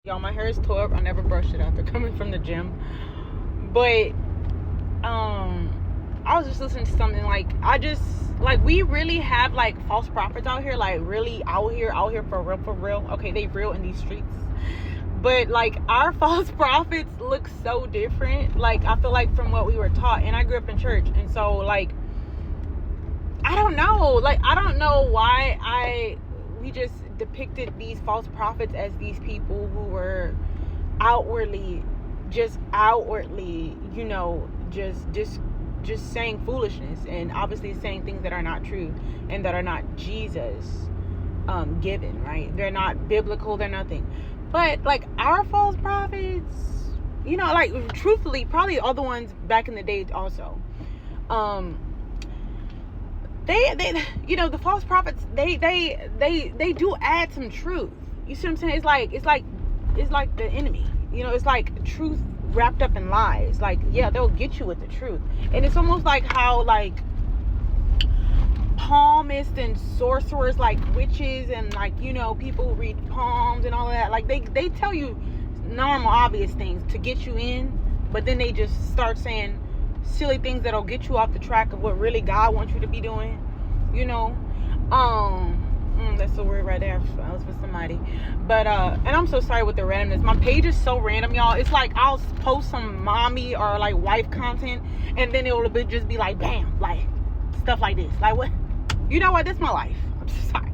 Y'all, my hair is tore up. I never brushed it after coming from the gym. But I was just listening to something like we really have like false prophets out here, like really out here for real. Okay, they real in these streets. But like our false prophets look so different. Like I feel like from what we were taught, and I grew up in church, and so like I don't know why we just depicted these false prophets as these people who were outwardly, just saying foolishness, and obviously saying things that are not true and that are not Jesus given, right? They're not biblical, they're nothing. But like our false prophets, like truthfully, probably other ones back in the day also. They the false prophets, they do add some truth. You see what I'm saying? It's like the enemy. It's like truth wrapped up in lies. Like, yeah, they'll get you with the truth. And it's almost like how like palmists and sorcerers, like witches and like, people who read palms and all of that, like they tell you normal obvious things to get you in, but then they just start saying silly things that'll get you off the track of what really God wants you to be doing. That's the word right there. I was with somebody, but and I'm so sorry with the randomness. My page is so random, y'all. It's like I'll post some mommy or like wife content, and then it will just be like bam, like stuff like this. Like what? You know what? This is my life. I'm so sorry.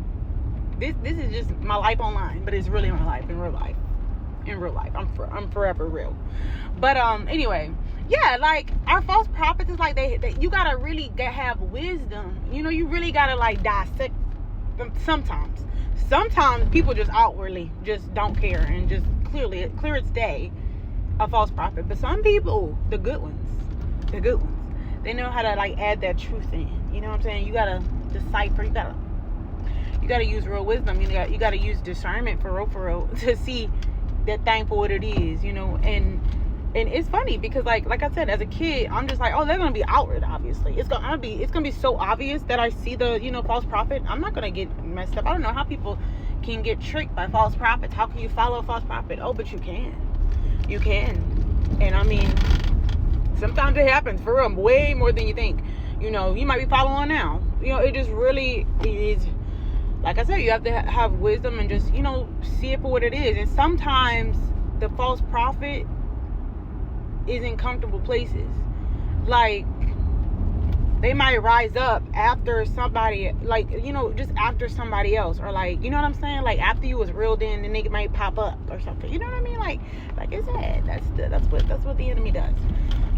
This is just my life online, but it's really my life in real life. In real life, I'm forever real. But anyway, yeah, like our false prophets is like they you gotta really have wisdom. You really gotta like dissect them. Sometimes people just outwardly just don't care and just clear as day a false prophet. But some people, the good ones, they know how to like add that truth in. You know what I'm saying? You gotta decipher. You gotta use real wisdom. You gotta use discernment for real to see that thing for what it is, and it's funny because like I said, as a kid, I'm just like, oh, they're gonna be outward. Obviously, it's gonna be so obvious that I see the false prophet. I'm not gonna get messed up. I don't know how people can get tricked by false prophets. How can you follow a false prophet? Oh, but you can, and I mean, sometimes it happens for real, way more than you think. You might be following now. It just really is. Like I said, you have to have wisdom and just, see it for what it is. And sometimes the false prophet is in comfortable places. Like, they might rise up after somebody, like, just after somebody else. Or, like, you know what I'm saying? Like, after you was reeled in, the nigga might pop up or something. You know what I mean? Like it's sad. That's what the enemy does.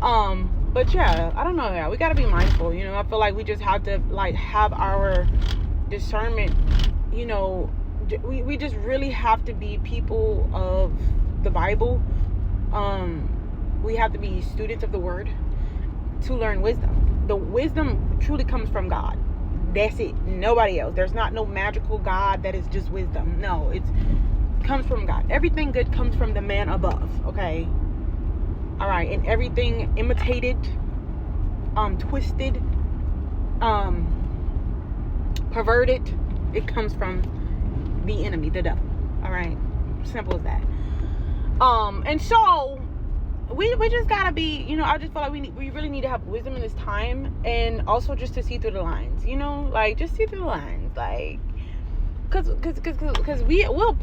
But, yeah, I don't know. Yeah, we got to be mindful. I feel like we just have to, like, have our discernment. We just really have to be people of the Bible. We have to be students of the word to learn wisdom. The wisdom truly comes from God. That's it. Nobody else. There's not no magical God that is just wisdom. No, it comes from God. Everything good comes from the man above. Okay. All right. And everything imitated, twisted, perverted, it comes from the enemy, the devil. All right, simple as that. And so we just gotta be, I just feel like we really need to have wisdom in this time, and also just to see through the lines, like just see through the lines, like, cause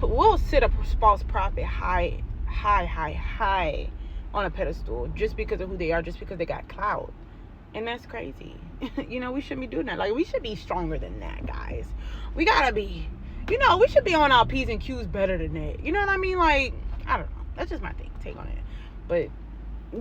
we'll sit a false prophet high on a pedestal just because of who they are, just because they got clout. And that's crazy. We shouldn't be doing that. Like, we should be stronger than that, guys. We gotta be, we should be on our P's and Q's better than that. You know what I mean? Like, I don't know. That's just my take on it. But,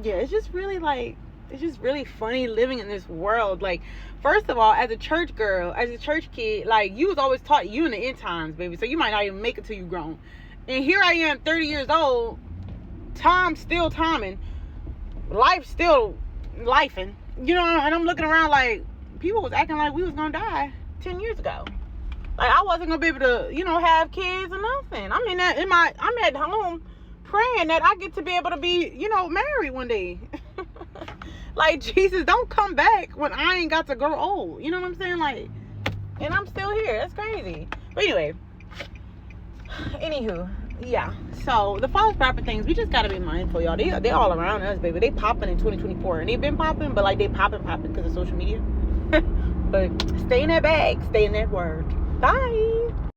yeah, it's just really, like, it's just really funny living in this world. Like, first of all, as a church girl, as a church kid, like, you was always taught you in the end times, baby. So you might not even make it till you grown. And here I am, 30 years old. Time's still timing. Life's still lifing. And I'm looking around like people was acting like we was gonna die 10 years ago. Like I wasn't gonna be able to, have kids or nothing. I mean, I'm at home praying that I get to be able to be, married one day. Like, Jesus, don't come back when I ain't got to grow old. You know what I'm saying? Like, and I'm still here. That's crazy. But anyway, anywho, yeah. So the false prophet things, we just gotta be mindful, y'all. They all around us, baby. They popping in 2024, and they've been popping, but like they popping because of social media. But stay in that bag, stay in that word. Bye.